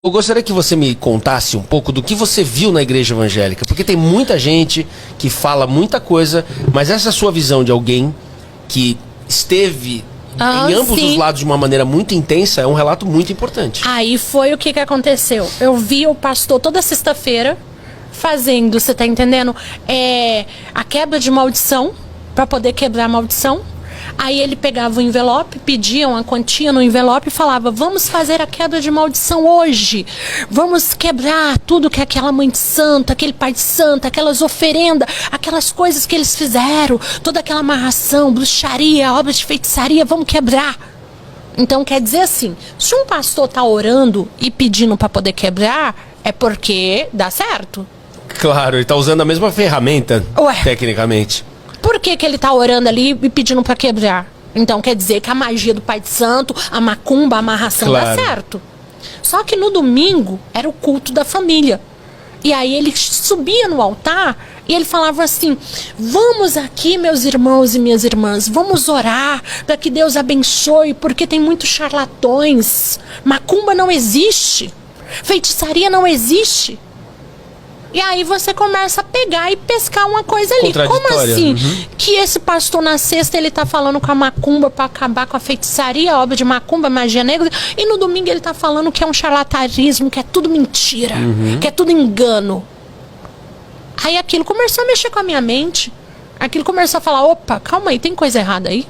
Eu gostaria que você me contasse um pouco do que você viu na igreja evangélica, porque tem muita gente que fala muita coisa, mas essa sua visão de alguém que esteve em ambos os lados de uma maneira muito intensa é um relato muito importante. Aí foi o que aconteceu. Eu vi o pastor toda sexta-feira fazendo, você tá entendendo? A quebra de maldição, para poder quebrar a maldição. Aí ele pegava o envelope, pedia uma quantia no envelope e falava: vamos fazer a quebra de maldição hoje. Vamos quebrar tudo que aquela mãe de santo, aquele pai de santo, aquelas oferendas, aquelas coisas que eles fizeram, toda aquela amarração, bruxaria, obra de feitiçaria, vamos quebrar. Então quer dizer assim, se um pastor tá orando e pedindo para poder quebrar, é porque dá certo. Claro, ele tá usando a mesma ferramenta, tecnicamente. Por que ele tá orando ali e pedindo pra quebrar? Então quer dizer que a magia do Pai de Santo, a macumba, a amarração dá certo. Só que no domingo era o culto da família. E aí ele subia no altar e ele falava assim: vamos aqui, meus irmãos e minhas irmãs, vamos orar para que Deus abençoe, porque tem muitos charlatões. Macumba não existe. Feitiçaria não existe. E aí você começa a pegar e pescar uma coisa ali. Como assim? Que esse pastor na sexta ele tá falando com a macumba para acabar com a feitiçaria, a obra de macumba, magia negra, e no domingo ele tá falando que é um charlatanismo, que é tudo mentira, que é tudo engano. Aí aquilo começou a mexer com a minha mente. Aquilo começou a falar: opa, calma aí, tem coisa errada aí?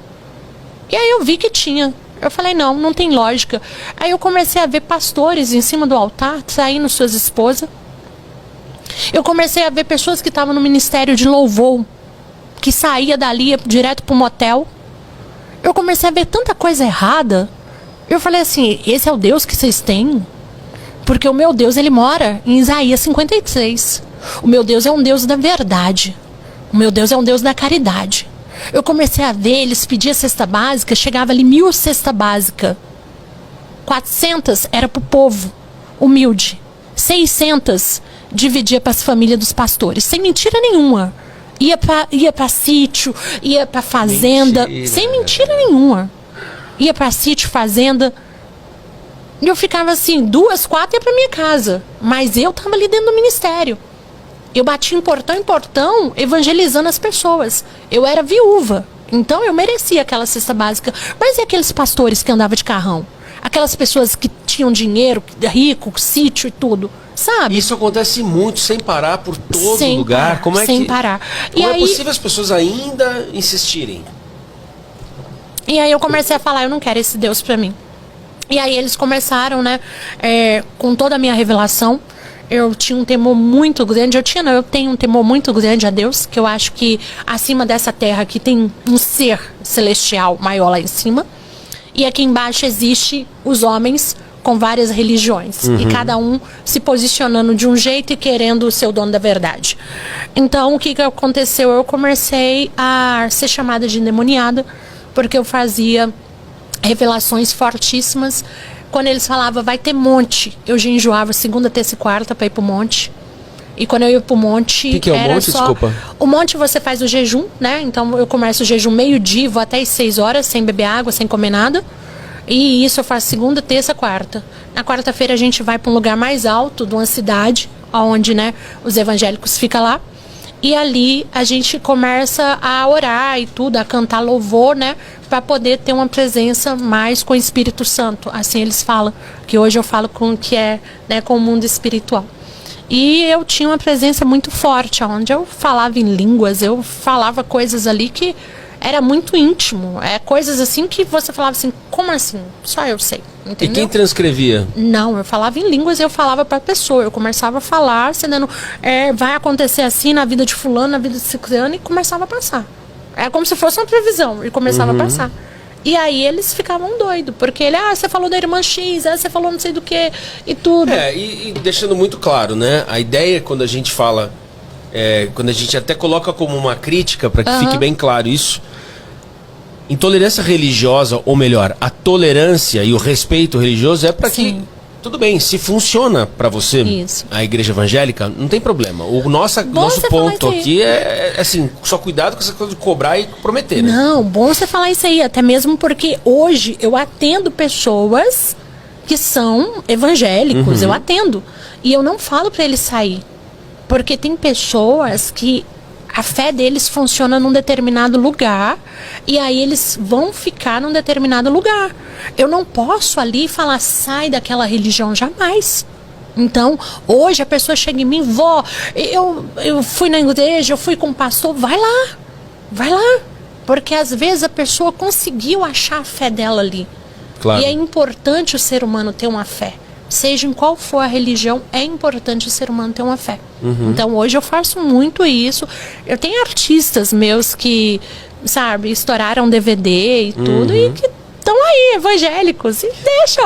E aí eu vi que tinha. Eu falei: não tem lógica. Aí eu comecei a ver pastores em cima do altar, traindo suas esposas. Eu comecei a ver pessoas que estavam no ministério de louvor, que saía dali direto pro motel. Eu comecei a ver tanta coisa errada. Eu falei assim: esse é o Deus que vocês têm? Porque o meu Deus, ele mora em Isaías 53. O meu Deus é um Deus da verdade. O meu Deus é um Deus da caridade. Eu comecei a ver, eles pediam cesta básica, chegava ali 1000 cesta básica. 400 era pro povo humilde. 600 dividia para as famílias dos pastores, sem mentira nenhuma. Ia para sítio, ia para fazenda, sem mentira nenhuma. Ia para sítio, fazenda. E eu ficava assim, 2, 4 ia para minha casa. Mas eu tava ali dentro do ministério. Eu batia em portão, evangelizando as pessoas. Eu era viúva, então eu merecia aquela cesta básica. Mas e aqueles pastores que andavam de carrão? Aquelas pessoas que tinham dinheiro, rico, sítio e tudo, sabe? Isso acontece muito, sem parar, por todo lugar. Como é sem parar. Como é possível as pessoas ainda insistirem? E aí eu comecei a falar: eu não quero esse Deus pra mim. E aí eles começaram, né, com toda a minha revelação. Eu tinha um temor muito grande, eu tenho um temor muito grande a Deus, que eu acho que acima dessa terra aqui tem um ser celestial maior lá em cima. E aqui embaixo existe os homens com várias religiões. E cada um se posicionando de um jeito e querendo ser o dono da verdade. Então, o que aconteceu? Eu comecei a ser chamada de endemoniada, porque eu fazia revelações fortíssimas. Quando eles falavam: vai ter monte, eu já enjoava segunda, terça e quarta para ir pro monte. E quando eu ia pro monte... O que é o monte, desculpa? O monte você faz o jejum, né? Então eu começo o jejum meio-dia, vou até as 6 horas, sem beber água, sem comer nada. E isso eu faço segunda, terça, quarta. Na quarta-feira a gente vai para um lugar mais alto de uma cidade, onde, né, os evangélicos ficam lá. E ali a gente começa a orar e tudo, a cantar louvor, né? Para poder ter uma presença mais com o Espírito Santo. Assim eles falam, que hoje eu falo com que é, né, com o mundo espiritual. E eu tinha uma presença muito forte, onde eu falava em línguas, eu falava coisas ali que era muito íntimo. Coisas assim que você falava assim: como assim? Só eu sei. Entendeu? E quem transcrevia? Não, eu falava em línguas e eu falava pra pessoa. Eu começava a falar, dizendo, vai acontecer assim na vida de fulano, na vida de ciclano, e começava a passar. É como se fosse uma previsão, e começava a passar. E aí eles ficavam doidos, porque ele: você falou da irmã X, você falou não sei do que, e tudo. E deixando muito claro, né? A ideia, quando a gente fala, quando a gente até coloca como uma crítica, para que fique bem claro isso, intolerância religiosa, ou melhor, a tolerância e o respeito religioso é para que... Tudo bem, se funciona para você, a igreja evangélica, não tem problema. O nosso ponto aqui é assim, só cuidado com essa coisa de cobrar e prometer, né? Não, bom você falar isso aí, até mesmo porque hoje eu atendo pessoas que são evangélicos, eu atendo. E eu não falo para eles sair. Porque tem pessoas que a fé deles funciona num determinado lugar e aí eles vão ficar num determinado lugar. Eu não posso ali falar, sai daquela religião, jamais. Então, hoje a pessoa chega em mim, vó, eu fui na igreja, eu fui com o pastor, vai lá. Porque às vezes a pessoa conseguiu achar a fé dela ali. Claro. E é importante o ser humano ter uma fé. Seja em qual for a religião, é importante o ser humano ter uma fé. Então hoje eu faço muito isso. Eu tenho artistas meus que, sabe, estouraram DVD e tudo, e que estão aí, evangélicos, e deixa.